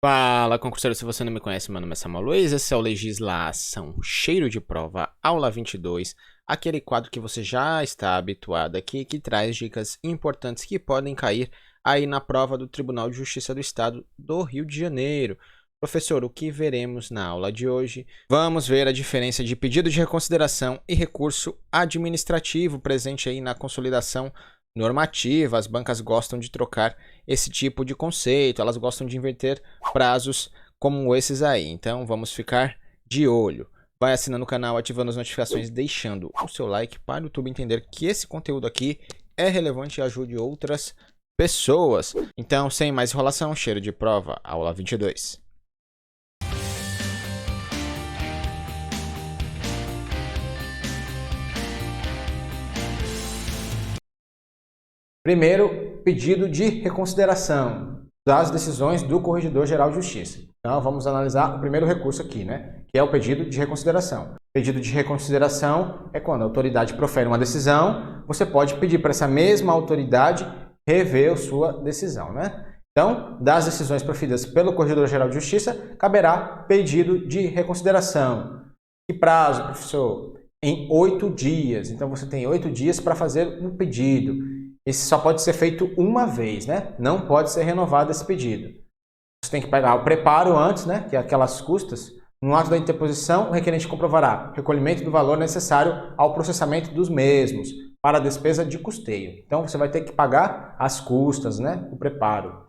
Fala, concurseiro, se você não me conhece, meu nome é Samuel Luiz, esse é o Legislação Cheiro de Prova, aula 22, aquele quadro que você já está habituado aqui, que traz dicas importantes que podem cair aí na prova do Tribunal de Justiça do Estado do Rio de Janeiro. Professor, o que veremos na aula de hoje? Vamos ver a diferença de pedido de reconsideração e recurso administrativo presente aí na consolidação normativa. As bancas gostam de trocar esse tipo de conceito, elas gostam de inverter prazos como esses aí. Então vamos ficar de olho. Vai assinando o canal, ativando as notificações, deixando o seu like para o YouTube entender que esse conteúdo aqui é relevante e ajude outras pessoas. Então, sem mais enrolação, cheiro de prova, aula 22. Primeiro, pedido de reconsideração das decisões do Corregedor-Geral de Justiça. Então, vamos analisar o primeiro recurso aqui, né? Que é o pedido de reconsideração. Pedido de reconsideração é quando a autoridade profere uma decisão, você pode pedir para essa mesma autoridade rever a sua decisão, né? Então, das decisões proferidas pelo Corregedor-Geral de Justiça, caberá pedido de reconsideração. Que prazo, professor? Em 8 dias. Então, você tem 8 dias para fazer um pedido. Esse só pode ser feito uma vez, né? Não pode ser renovado esse pedido. Você tem que pagar o preparo antes, né? Que é aquelas custas. No ato da interposição, o requerente comprovará o recolhimento do valor necessário ao processamento dos mesmos para a despesa de custeio. Então, você vai ter que pagar as custas, né? O preparo.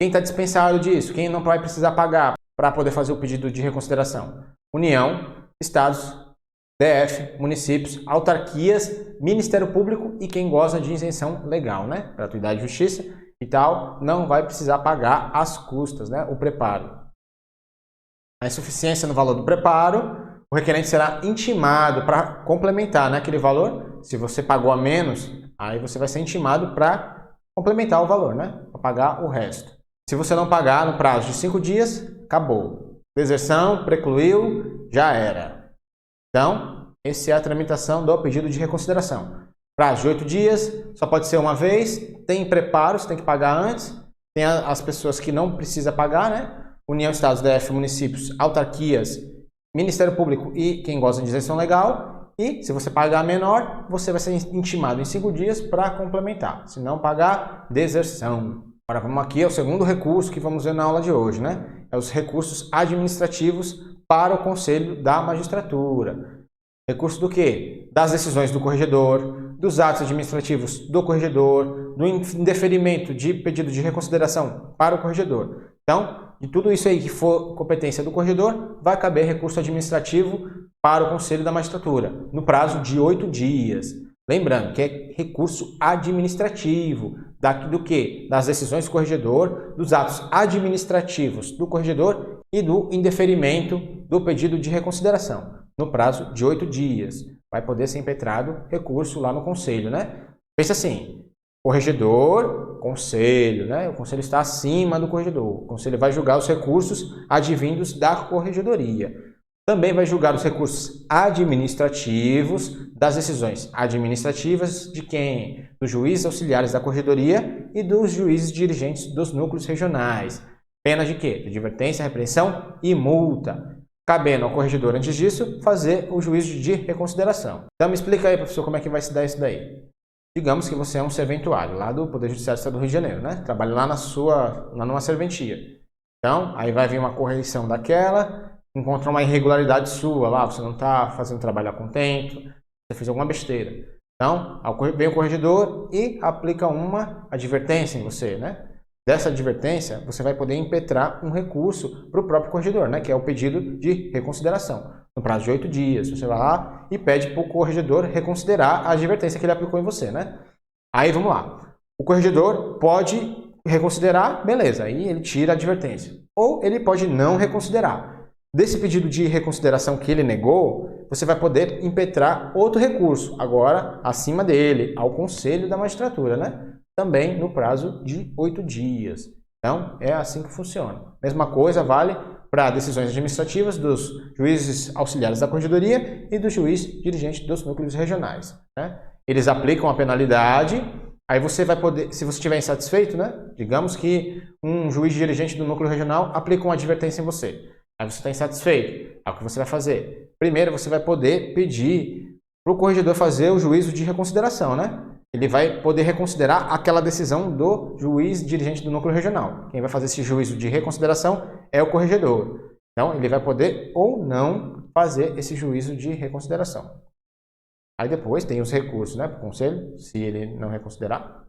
Quem está dispensado disso? Quem não vai precisar pagar para poder fazer o pedido de reconsideração? União, Estados, DF, municípios, autarquias, Ministério Público e quem goza de isenção legal, né? Gratuidade de justiça e tal, não vai precisar pagar as custas, né? O preparo. A insuficiência no valor do preparo, o requerente será intimado para complementar, né, aquele valor. Se você pagou a menos, aí você vai ser intimado para complementar o valor, né? Para pagar o resto. Se você não pagar no prazo de 5 dias, acabou. Deserção, precluiu, já era. Então, essa é a tramitação do pedido de reconsideração. Prazo de 8 dias, só pode ser uma vez, tem preparo, você tem que pagar antes, tem as pessoas que não precisa pagar, né? União, Estados, DF, municípios, autarquias, Ministério Público e quem gosta de isenção legal. E se você pagar menor, você vai ser intimado em 5 dias para complementar. Se não pagar, deserção. Agora vamos aqui ao segundo recurso que vamos ver na aula de hoje, né? É os recursos administrativos para o Conselho da Magistratura. Recurso do quê? Das decisões do corregedor, dos atos administrativos do corregedor, do indeferimento de pedido de reconsideração para o corregedor. Então, de tudo isso aí que for competência do corregedor, vai caber recurso administrativo para o Conselho da Magistratura, no prazo de 8 dias. Lembrando que é recurso administrativo, do quê? Das decisões do corregedor, dos atos administrativos do corregedor e do indeferimento do pedido de reconsideração, no prazo de 8 dias. Vai poder ser impetrado recurso lá no Conselho, né? Pensa assim, corregedor, Conselho, né? O Conselho está acima do corregedor. O Conselho vai julgar os recursos advindos da Corregedoria. Também vai julgar os recursos administrativos das decisões administrativas de quem? Dos juízes auxiliares da Corregedoria e dos juízes dirigentes dos núcleos regionais. Pena de quê? De advertência, repreensão e multa. Cabendo ao corregedor, antes disso, fazer o juízo de reconsideração. Então me explica aí, professor, como é que vai se dar isso daí. Digamos que você é um serventuário lá do Poder Judiciário do Estado do Rio de Janeiro, né? Trabalha lá numa serventia. Então, aí vai vir uma correição daquela, encontra uma irregularidade sua lá, você não está fazendo trabalho a contento, você fez alguma besteira. Então, vem o corregedor e aplica uma advertência em você, né? Dessa advertência, você vai poder impetrar um recurso para o próprio corregedor, né? Que é o pedido de reconsideração. No prazo de 8 dias, você vai lá e pede para o corregedor reconsiderar a advertência que ele aplicou em você, né? Aí, vamos lá. O corregedor pode reconsiderar, beleza, aí ele tira a advertência. Ou ele pode não reconsiderar. Desse pedido de reconsideração que ele negou, você vai poder impetrar outro recurso, agora acima dele, ao Conselho da Magistratura, né? Também no prazo de 8 dias. Então, é assim que funciona. Mesma coisa vale para decisões administrativas dos juízes auxiliares da Corregedoria e do juiz dirigente dos núcleos regionais, né? Eles aplicam a penalidade Aí você vai poder, se você estiver insatisfeito, né? Digamos que um juiz dirigente do núcleo regional aplica uma advertência em você. Aí você está insatisfeito. Aí o que você vai fazer? Primeiro você vai poder pedir para o corregedor fazer o juízo de reconsideração, né? Ele vai poder reconsiderar aquela decisão do juiz dirigente do núcleo regional. Quem vai fazer esse juízo de reconsideração é o corregedor. Então, ele vai poder ou não fazer esse juízo de reconsideração. Aí depois tem os recursos, né, para o conselho, se ele não reconsiderar.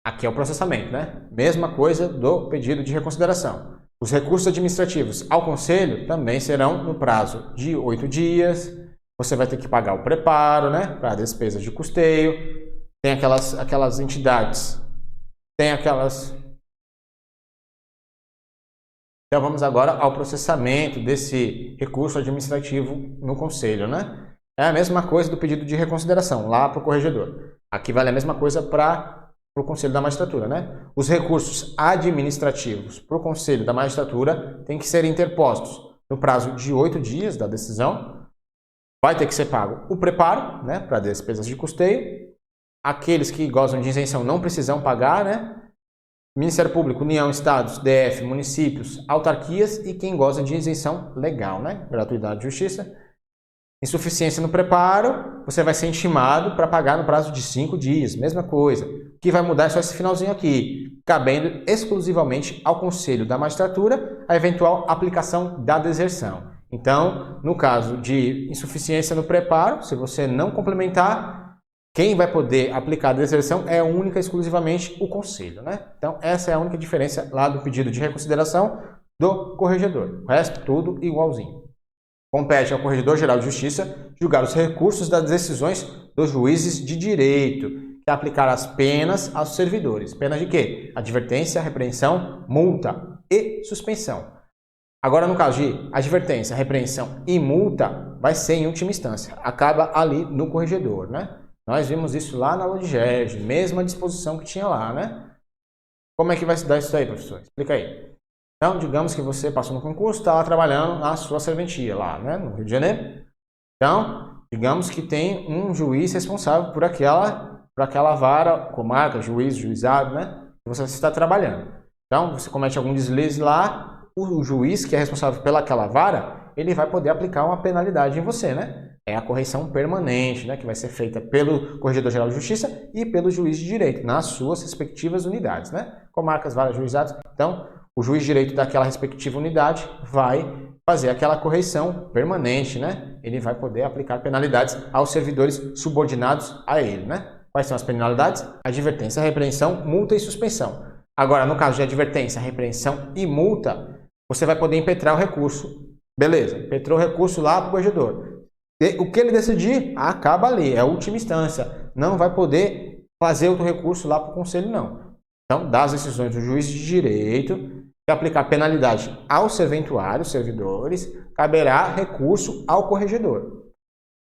Aqui é o processamento, né? Mesma coisa do pedido de reconsideração. Os recursos administrativos ao conselho também serão no prazo de 8 dias. Você vai ter que pagar o preparo, né, para despesas de custeio. Tem aquelas entidades, tem aquelas... Então vamos agora ao processamento desse recurso administrativo no conselho, né? É a mesma coisa do pedido de reconsideração, lá para o corregedor. Aqui vale a mesma coisa para o Conselho da Magistratura, né? Os recursos administrativos para o Conselho da Magistratura têm que ser interpostos no prazo de 8 dias da decisão. Vai ter que ser pago o preparo, né, para despesas de custeio. Aqueles que gozam de isenção não precisam pagar, né? Ministério Público, União, Estados, DF, municípios, autarquias e quem goza de isenção legal, né? Gratuidade e justiça. Insuficiência no preparo, você vai ser intimado para pagar no prazo de 5 dias, mesma coisa. O que vai mudar é só esse finalzinho aqui, cabendo exclusivamente ao Conselho da Magistratura a eventual aplicação da deserção. Então, no caso de insuficiência no preparo, se você não complementar, quem vai poder aplicar a deserção é única e exclusivamente o Conselho, né? Então, essa é a única diferença lá do pedido de reconsideração do corregedor. O resto, tudo igualzinho. Compete ao Corregedor-Geral de Justiça julgar os recursos das decisões dos juízes de direito, que aplicar as penas aos servidores. Pena de quê? Advertência, repreensão, multa e suspensão. Agora, no caso de advertência, repreensão e multa, vai ser em última instância. Acaba ali no corregedor, né? Nós vimos isso lá na aula de GERG, mesma disposição que tinha lá, né? Como é que vai se dar isso aí, professor? Explica aí. Então, digamos que você passou no concurso, está lá trabalhando na sua serventia, lá, né, no Rio de Janeiro. Então, digamos que tem um juiz responsável por aquela vara, comarca, juiz, juizado, né, que você está trabalhando. Então, você comete algum deslize lá, o juiz que é responsável pelaquela vara, ele vai poder aplicar uma penalidade em você, né? É a correção permanente, né, que vai ser feita pelo Corregedor-Geral de Justiça e pelo juiz de direito, nas suas respectivas unidades, né? Comarcas, varas, juizados. Então, o juiz de direito daquela respectiva unidade vai fazer aquela correção permanente, né? Ele vai poder aplicar penalidades aos servidores subordinados a ele, né? Quais são as penalidades? Advertência, repreensão, multa e suspensão. Agora, no caso de advertência, repreensão e multa, você vai poder impetrar o recurso. Beleza, impetrou o recurso lá para o corregedor. O que ele decidir, acaba ali, é a última instância. Não vai poder fazer outro recurso lá para o conselho, não. Então, das decisões do juiz de direito, que aplicar penalidade aos serventuários, servidores, caberá recurso ao corregedor.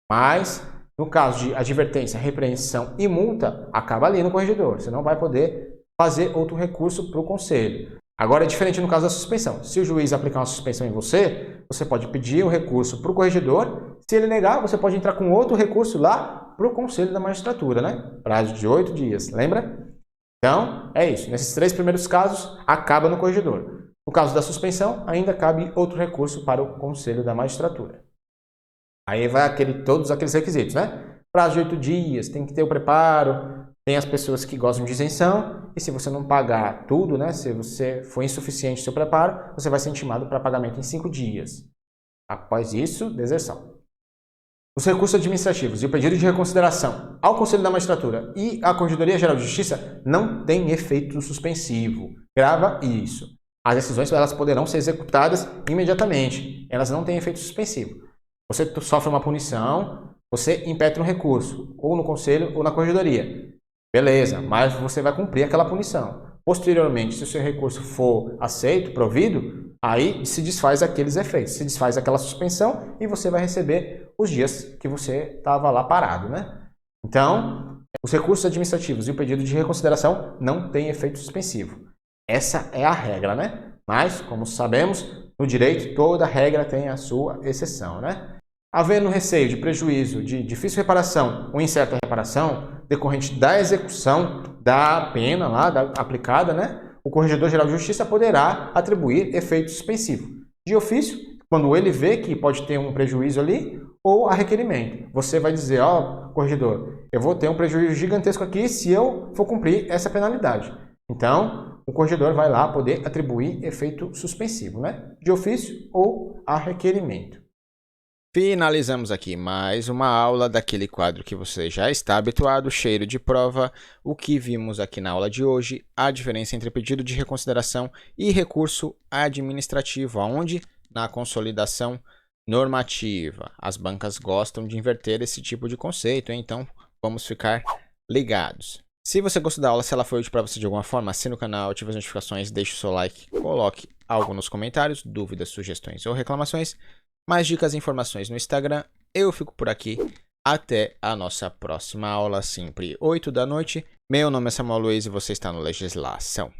Mas, no caso de advertência, repreensão e multa, acaba ali no corregedor. Você não vai poder fazer outro recurso para o conselho. Agora é diferente no caso da suspensão. Se o juiz aplicar uma suspensão em você, você pode pedir o recurso para o corregedor. Se ele negar, você pode entrar com outro recurso lá para o Conselho da Magistratura, né? Prazo de 8 dias, lembra? Então, é isso. Nesses 3 primeiros casos, acaba no corregedor. No caso da suspensão, ainda cabe outro recurso para o Conselho da Magistratura. Aí vai todos aqueles requisitos, né? Prazo de 8 dias, tem que ter o preparo, tem as pessoas que gostam de isenção, e se você não pagar tudo, né? Se você for insuficiente no seu preparo, você vai ser intimado para pagamento em 5 dias. Após isso, deserção. Os recursos administrativos e o pedido de reconsideração ao Conselho da Magistratura e à Corregedoria-Geral de Justiça não têm efeito suspensivo. Grava isso. As decisões elas poderão ser executadas imediatamente. Elas não têm efeito suspensivo. Você sofre uma punição, você impetra um recurso, ou no Conselho ou na Corregedoria. Beleza, mas você vai cumprir aquela punição. Posteriormente, se o seu recurso for aceito, provido, aí se desfaz aqueles efeitos, se desfaz aquela suspensão e você vai receber os dias que você estava lá parado, né? Então, os recursos administrativos e o pedido de reconsideração não têm efeito suspensivo. Essa é a regra, né? Mas, como sabemos, no direito toda regra tem a sua exceção, né? Havendo receio de prejuízo, de difícil reparação ou incerta reparação, decorrente da execução da pena lá, aplicada, né, o Corregedor-Geral de Justiça poderá atribuir efeito suspensivo. De ofício, quando ele vê que pode ter um prejuízo ali, ou a requerimento. Você vai dizer, ó, corregedor, eu vou ter um prejuízo gigantesco aqui se eu for cumprir essa penalidade. Então, o corregedor vai lá poder atribuir efeito suspensivo, né? De ofício ou a requerimento. Finalizamos aqui mais uma aula daquele quadro que você já está habituado, cheiro de prova. O que vimos aqui na aula de hoje, a diferença entre pedido de reconsideração e recurso administrativo, onde na consolidação normativa. As bancas gostam de inverter esse tipo de conceito, hein? Então vamos ficar ligados. Se você gostou da aula, se ela foi útil para você de alguma forma, assine o canal, ative as notificações, deixe o seu like, coloque algo nos comentários, dúvidas, sugestões ou reclamações. Mais dicas e informações no Instagram. Eu fico por aqui. Até a nossa próxima aula, sempre 8 da noite. Meu nome é Samuel Luiz e você está no Legislação.